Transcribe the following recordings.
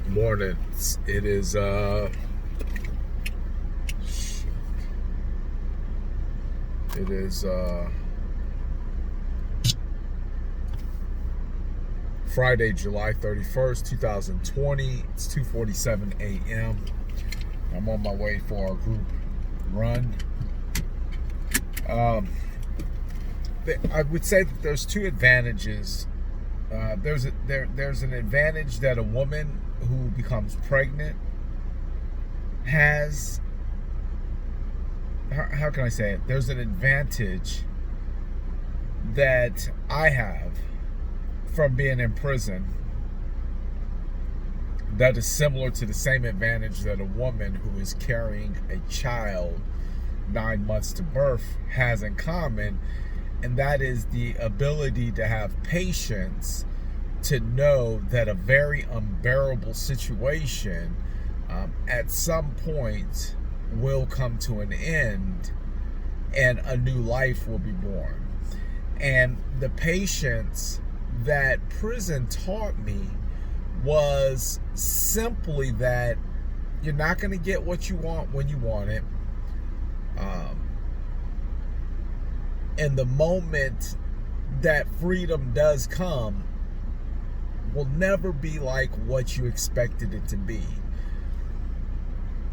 Morning. It is it is Friday, July 31st, 2020. It's 2:47 a.m. I'm on my way for our group run. I would say that there's two advantages. There's an advantage that a woman who becomes pregnant has. How can I say it? There's an advantage that I have from being in prison that is similar to the same advantage that a woman who is carrying a child 9 months to birth has in common, and that is the ability to have patience to know that a very unbearable situation at some point will come to an end and a new life will be born. And the patience that prison taught me was simply that you're not going to get what you want when you want it. And the moment that freedom does come will never be like what you expected it to be.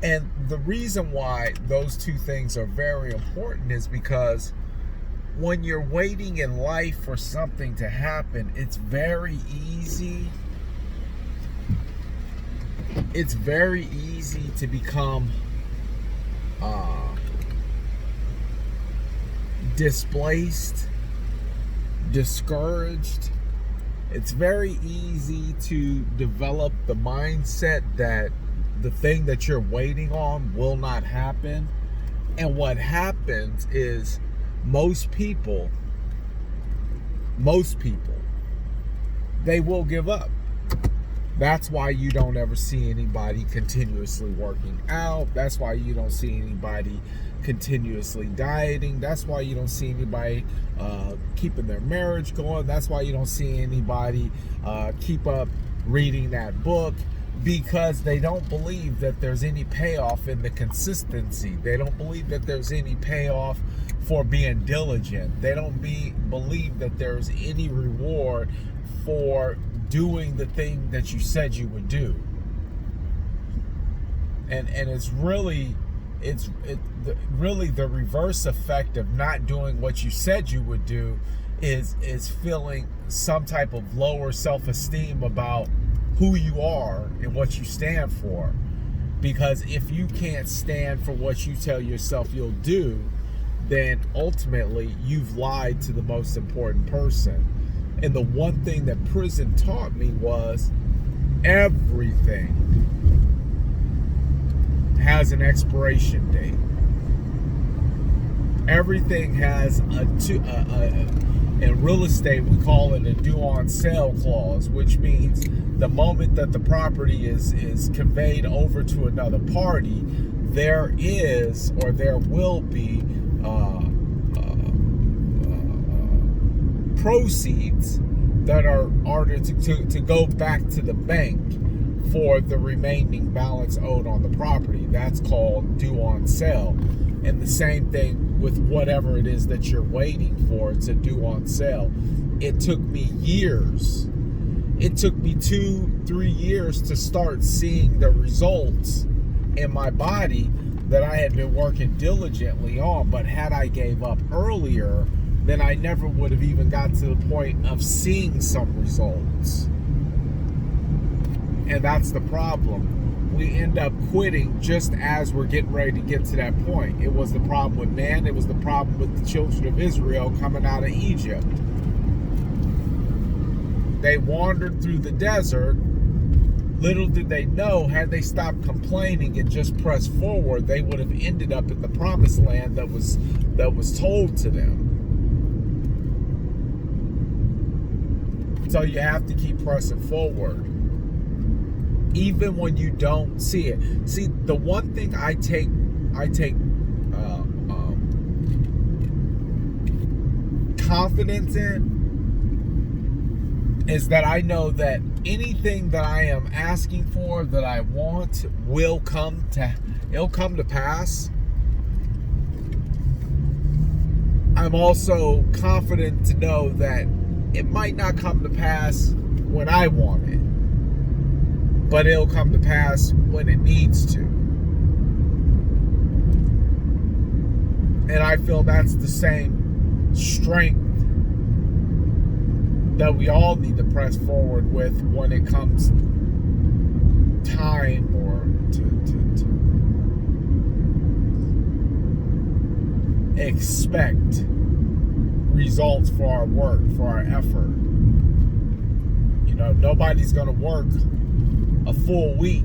And the reason why those two things are very important is because when you're waiting in life for something to happen, it's very easy. It's very easy to become displaced, discouraged. It's very easy to develop the mindset that the thing that you're waiting on will not happen. And what happens is most people, they will give up. That's why you don't ever see anybody continuously working out. That's why you don't see anybody continuously dieting. That's why you don't see anybody keeping their marriage going. That's why you don't see anybody keep up reading that book, because they don't believe that there's any payoff in the consistency. They don't believe that there's any payoff for being diligent. They don't believe that there's any reward for doing the thing that you said you would do. And it's really the reverse effect of not doing what you said you would do is feeling some type of lower self-esteem about who you are and what you stand for. Because if you can't stand for what you tell yourself you'll do, then ultimately you've lied to the most important person. And the one thing that prison taught me was everything has an expiration date. Everything has in real estate we call it a due on sale clause, which means the moment that the property is conveyed over to another party, there is or there will be proceeds that are to go back to the bank for the remaining balance owed on the property. That's called due on sale. And the same thing with whatever it is that you're waiting for, it's a due on sale. It took me years. It took me 2-3 years to start seeing the results in my body that I had been working diligently on. But had I gave up earlier, then I never would have even got to the point of seeing some results. And that's the problem. We end up quitting just as we're getting ready to get to that point. It was the problem with man. It was the problem with the children of Israel coming out of Egypt. They wandered through the desert. Little did they know, had they stopped complaining and just pressed forward, they would have ended up in the promised land that was told to them. So you have to keep pressing forward, even when you don't see it. See, the one thing I take confidence in is that I know that anything that I am asking for, that I want, it'll come to pass. I'm also confident to know that it might not come to pass when I want it, but it'll come to pass when it needs to. And I feel that's the same strength that we all need to press forward with when it comes time or to expect results for our work, for our effort. You know, nobody's going to work a full week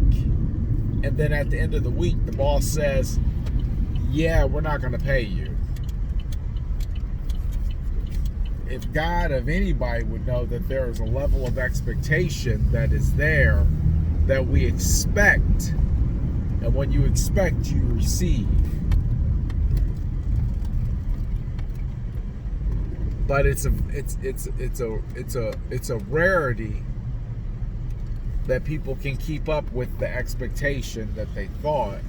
and then at the end of the week the boss says, yeah, we're not going to pay you. If God, if anybody would know that there is a level of expectation that is there, that we expect, and when you expect, you receive. But it's a rarity that people can keep up with the expectation that they thought.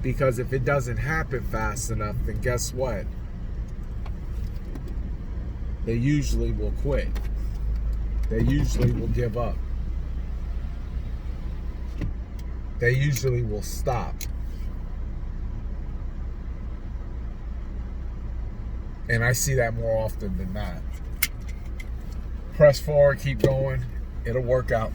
Because if it doesn't happen fast enough, then guess what? They usually will quit. They usually will give up. They usually will stop. And I see that more often than not. Press forward, keep going. It'll work out.